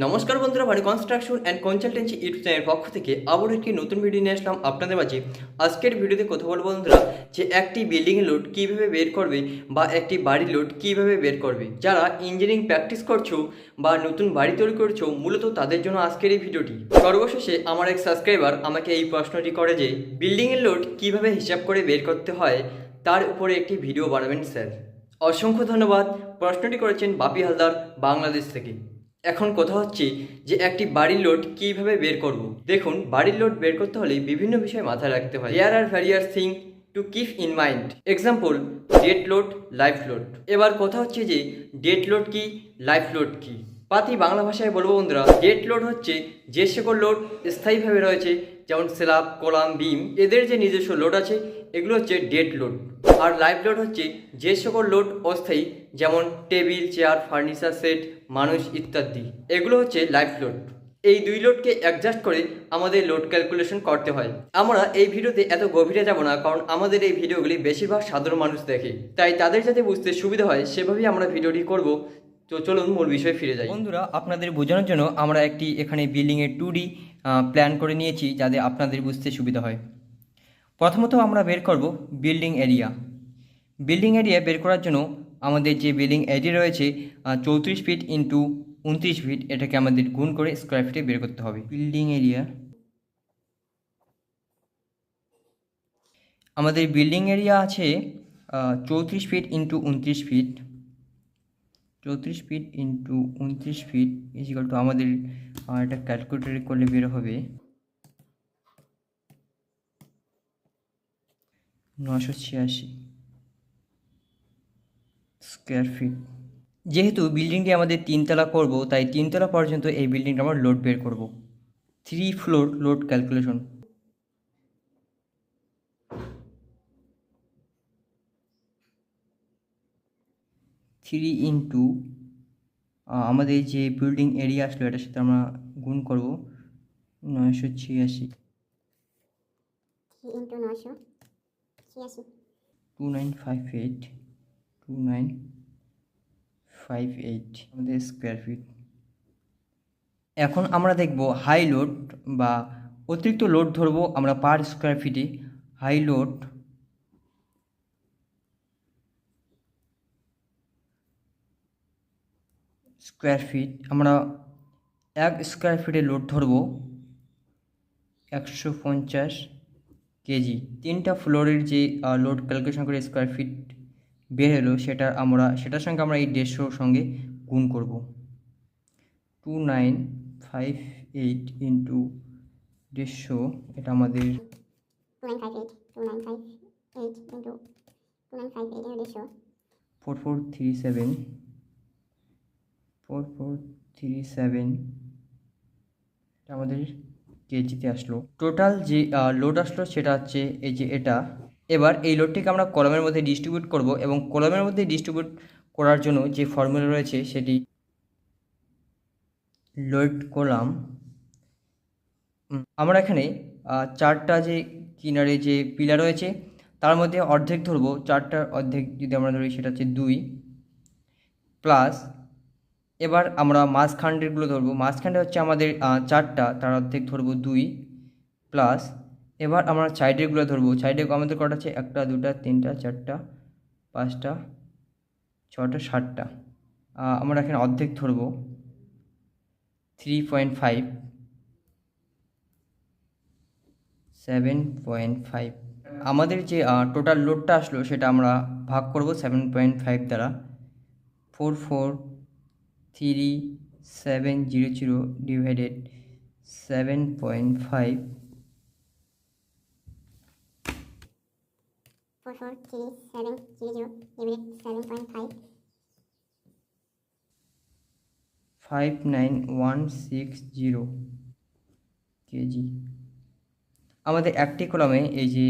নমস্কার বন্ধুরা, বাড়ি কনস্ট্রাকশন অ্যান্ড কনসালটেন্সি ইউটিউব চ্যানেলের পক্ষ থেকে আবার একটি নতুন ভিডিও নিয়ে আসলাম আপনাদের মাঝে। আজকের ভিডিওতে কথা বলবো বন্ধুরা যে একটি বিল্ডিংয়ের লোড কীভাবে বের করবে বা একটি বাড়ির লোড কীভাবে বের করবে। যারা ইঞ্জিনিয়ারিং প্র্যাকটিস করছো বা নতুন বাড়ি তৈরি করছো, মূলত তাদের জন্য আজকের এই ভিডিওটি। সর্বশেষে আমার এক সাবস্ক্রাইবার আমাকে এই প্রশ্নটি করে যে বিল্ডিংয়ের লোড কীভাবে হিসাব করে বের করতে হয়, তার উপরে একটি ভিডিও বানাবেন স্যার। অসংখ্য ধন্যবাদ। প্রশ্নটি করেছেন বাপি হালদার, বাংলাদেশ থেকে। এখন কথা হচ্ছে যে একটি বাড়ির লোড কীভাবে বের করব। দেখুন, বাড়ির লোড বের করতে হলে বিভিন্ন বিষয় মাথায় রাখতে হয়। There are various thing to keep in mind. Example, dead load, live load. এবার কথা হচ্ছে যে ডেড লোড কি, লাইফ লোড কি। পাতি বাংলা ভাষায় বলবো বন্ধুরা, ডেড লোড হচ্ছে যে সকল লোড স্থায়ীভাবে রয়েছে, যেমন স্ল্যাব, কলাম, বিম, এদের যে নিজস্ব লোড আছে, এগুলো হচ্ছে ডেড লোড। আর লাইভ লোড হচ্ছে যে সকল লোড অস্থায়ী, যেমন টেবিল, চেয়ার, ফার্নিচার সেট, মানুষ ইত্যাদি, এগুলো হচ্ছে লাইভ লোড। এই দুই লোডকে অ্যাডজাস্ট করে আমাদের লোড ক্যালকুলেশন করতে হয়। আমরা এই ভিডিওতে এত গভীরে যাব না, কারণ আমাদের এই ভিডিওগুলি বেশিরভাগ সাধারণ মানুষ দেখে, তাই তাদের যাতে বুঝতে সুবিধা হয় সেভাবেই আমরা ভিডিওটি করব। তো চলুন মূল বিষয়ে ফিরে যাই। বন্ধুরা, আপনাদের বোঝানোর জন্য আমরা একটি এখানে বিল্ডিংয়ের 2D প্ল্যান করে নিয়েছি, যাতে আপনাদের বুঝতে সুবিধা হয়। প্রথমত আমরা বের করব বিল্ডিং এরিয়া। বিল্ডিং এরিয়া বের করার জন্য আমাদের যে বিল্ডিং এরিয়া রয়েছে 34 ফিট ইন্টু 29 ফিট, এটাকে আমাদের গুণ করে স্কোয়ার ফিটে বের করতে হবে। বিল্ডিং এরিয়া, আমাদের বিল্ডিং এরিয়া আছে 34 feet into 29 feet. 34 feet into 29 feet equal to আমাদের এটা ক্যালকুলেটরে করলে বের হবে 986 স্কোয়ার ফিট। যেহেতু বিল্ডিংটি আমাদের 3 তলা করব, তাই 3 তলা পর্যন্ত এই বিল্ডিংটা আমরা লোড বের করব। 3 floor load calculation. Three into আমাদের যে বিল্ডিং এরিয়া আসলো, এটার সাথে আমরা গুণ করব 986। 2958 আমাদের স্কোয়ার ফিট। এখন আমরা দেখব হাই লোড বা অতিরিক্ত লোড ধরবো আমরা পার স্কোয়ার ফিটে। হাই লোড স্কোয়ার ফিট, আমরা 1 স্কোয়ার ফিটে লোড ধরবো 150 কেজি। 3টা ফ্লোরের যে লোড ক্যালকুলেশন করে স্কোয়ার ফিট বের হলো, সেটার সঙ্গে আমরা এই 150 সঙ্গে গুণ করব। 2958 ইন্টু 150, এটা আমাদের 4437 আমাদের কেজিতে আসলো। টোটাল যে লোড আসলো সেটা হচ্ছে এই যে এটা। এবার এই লোডটিকে আমরা কলামের মধ্যে ডিস্ট্রিবিউট করব, এবং কলামের মধ্যে ডিস্ট্রিবিউট করার জন্য যে ফর্মুলা রয়েছে সেটি লোড কলাম। আমরা এখানে 4টা যে কিনারে যে পিলার রয়েছে তার মধ্যে অর্ধেক ধরবো। 4টার অর্ধেক যদি আমরা ধরি সেটা হচ্ছে 2 প্লাস, এবার আমরা মাঝখানগুলো ধরবো। মাঝখানটা হচ্ছে আমাদের 4টা, তার অর্ধেক ধরবো 2 প্লাস, এবার আমরা সাইডেরগুলো ধরবো। সাইডে আমাদের কটা আছে? 1টা 2টা 3টা 4টা 5টা 6টা 7টা। আমরা এখানে অর্ধেক ধরবো 3.5 7.5। আমাদের যে টোটাল লোডটা আসলো সেটা আমরা ভাগ করব 7.5 দ্বারা। 443,700 ডিভাইডেড 7.5। 59,160 কেজি। আমাদের একটি কলামে এই যে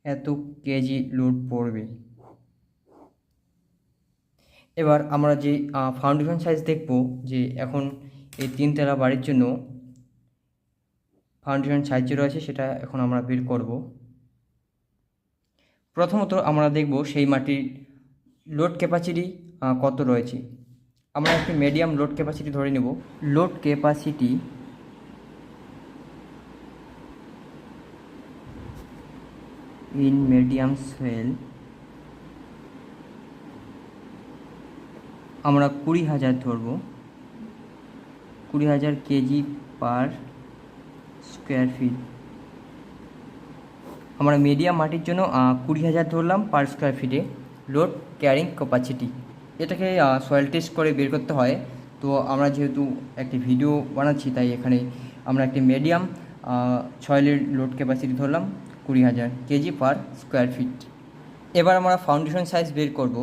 এত কেজি লোড পড়বে। এবার আমরা যে ফাউন্ডেশন সাইজ দেখব, যে এখন এই 3তলা বাড়ির জন্য ফাউন্ডেশন সাইজ যেটা আছে সেটা এখন আমরা বের করব। প্রথমত আমরা দেখব সেই মাটির লোড ক্যাপাসিটি কত রয়েছে। আমরা একটি মিডিয়াম লোড ক্যাপাসিটি ধরে নেব। Load capacity in medium soil আমরা 20,000 ধরব, 20,000 কেজি পার স্কোয়ার ফিট। আমরা মিডিয়াম মাটির জন্য 20,000 ধরলাম পার স্কোয়ার ফিটে লোড ক্যারিং ক্যাপাসিটি। এটাকে সয়েল টেস্ট করে বের করতে হয়। তো আমরা যেহেতু একটি ভিডিও বানাচ্ছি তাই এখানে আমরা একটি মিডিয়াম সয়েলের লোড ক্যাপাসিটি ধরলাম 20,000 কেজি পার স্কোয়ার ফিট। এবার আমরা ফাউন্ডেশন সাইজ বের করব।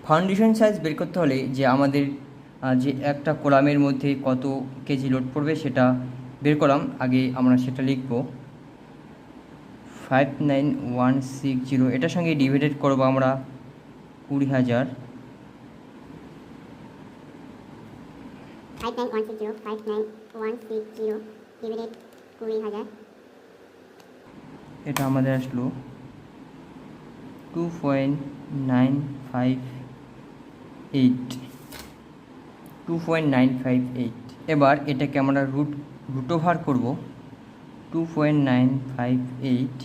ফাউন্ডেশন সাইজ বের করতে হলে যে আমাদের যে একটা কলামের মধ্যে কত কেজি লোড পড়বে সেটা বের করলাম। আগে আমরা সেটা লিখব 59160, এটার সঙ্গে ডিভাইডেড করব আমরা 20,000। 59160 ডিভাইডেড 20,000, এটা আমাদের আসলো 2.958। এবার এটাকে আমরা রুট ওভার করব। 2.958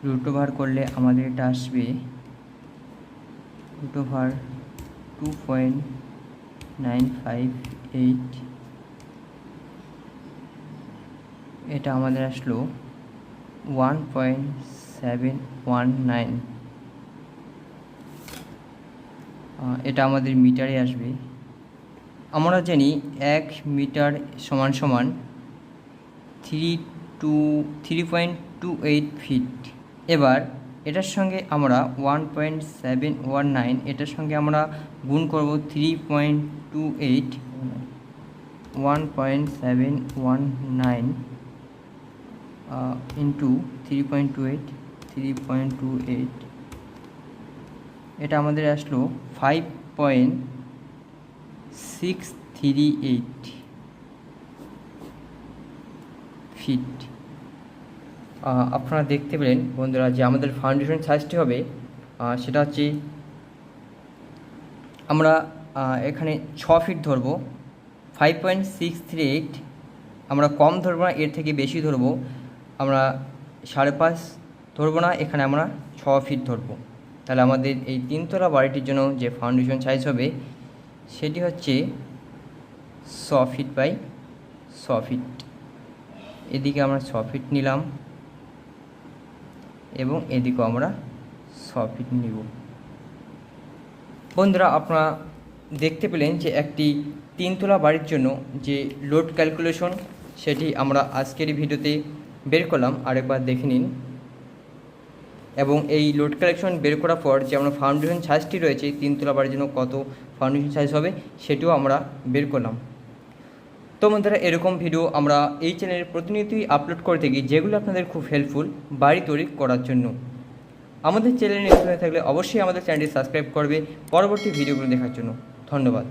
রুট ওভার করলে আমাদের এটা আসবে রুট ওভার 2.958, এটা আমাদের আসলো 1.719। এটা আমাদের মিটারে আসবে। আমরা জানি 1 মিটার সমান সমান 3.28 ফিট। এবার এটার সঙ্গে আমরা 1.719 এটার সঙ্গে আমরা গুণ করব 3.28, 1.719 ইন্টু 3.28, এটা আমাদের আসলো 5.638 ফিট। আপনারা দেখতে পেলেন বন্ধুরা যে আমাদের ফাউন্ডেশন সাইজটি হবে সেটা হচ্ছে আমরা এখানে 6 ফিট ধরবো। 5.638 আমরা কম ধরবো না, এর থেকে বেশি ধরবো। আমরা 5.5 ধরবো না, এখানে আমরা 6 ফিট ধরবো। তাহলে আমাদের এই 3তলা বাড়িটির জন্য যে ফাউন্ডেশন সাইজ হবে সেটি হচ্ছে 6 ফিট বাই 6 ফিট। এদিকে আমরা 6 ফিট নিলাম এবং এদিকেও আমরা 6 ফিট নিব। বন্ধুরা আপনারা দেখতে পেলেন যে একটি 3তলা বাড়ির জন্য যে লোড ক্যালকুলেশন সেটি আমরা আজকের ভিডিওতে বের করলাম, আরেকবার দেখে নিন। এবং এই লোড কালেকশন বের করার পর যে আমরা ফাউন্ডেশন সাইজটি রয়েছে 3তলা বাড়ির জন্য কত ফাউন্ডেশন সাইজ হবে সেটিও আমরা বের করলাম। তো বন্ধুরা এরকম ভিডিও আমরা এই চ্যানেলে প্রতিনিয়তই আপলোড করে থাকি যেগুলো আপনাদের খুব হেল্পফুল বাড়ি তৈরি করার জন্য। আমাদের চ্যানেলে নতুন হয়ে থাকলে অবশ্যই আমাদের চ্যানেলটি সাবস্ক্রাইব করবে পরবর্তী ভিডিওগুলো দেখার জন্য। ধন্যবাদ।